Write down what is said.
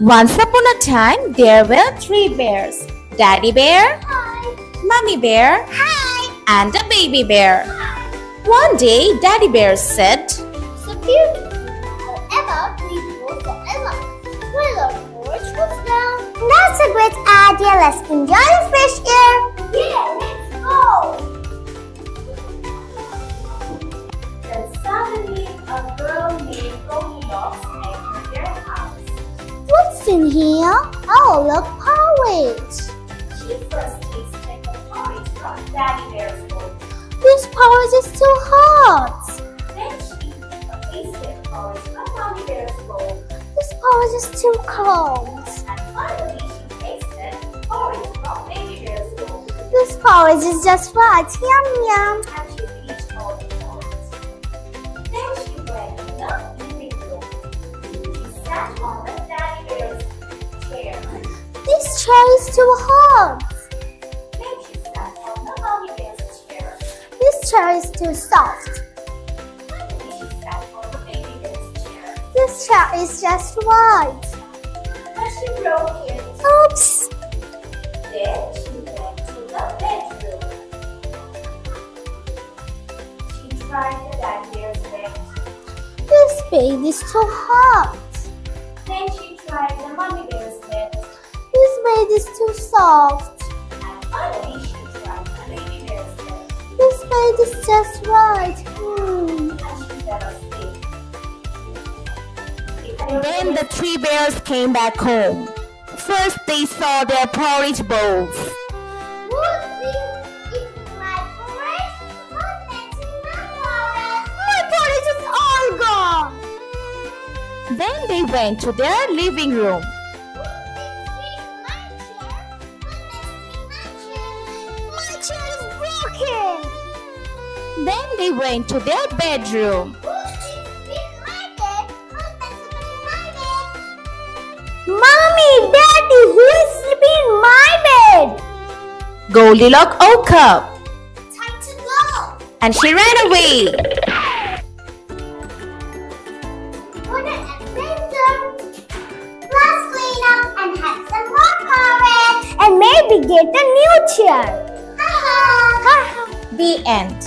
Once upon a time, there were 3 bears. Daddy bear, Hi. Mommy bear, Hi. and a baby bear. Hi. One day, Daddy bear said, So beautiful. However, we go forever. Will our porch was down? That's a great idea. Let's enjoy the fresh air. Yeah, let's go. Then suddenly a girl named Goldilocks entered their house. What's in here? Oh, look, porridge. She first tasted the porridge from Daddy Bear's bowl. This porridge is too hot. Then she tasted porridge from Mommy Bear's bowl. This porridge is too cold. And finally, she tasted porridge from Baby Bear's bowl. This porridge is just right. Yum yum. And she finished all the porridge. Then she went to the living room. She sat on the Daddy Bear's chair. This chair is too hot. Then she sat on the Mommy Bear's chair. This chair is too soft. Finally, she sat on the Baby Bear's chair. This chair is just right. But she broke it. Oops. Then she went to the bedroom. She tried the Daddy Bear's bed. This bed is too hot. Then she tried the Mommy Bear's bed. This bed is too soft. And finally, she tried the Baby Bear's bed. This bed is just right. And she fell asleep. Then the 3 bears came back home. First, they saw their porridge bowls. Who's eating my porridge? Who's eating my porridge? My porridge is all gone. Then they went to their living room. My chair is broken. Then they went to their bedroom. Mommy, Daddy, who is sleeping in my bed? Goldilocks woke up Time to go. and she ran away. What an adventure. Let's clean up and have some more porridge. And maybe get a new chair. The end.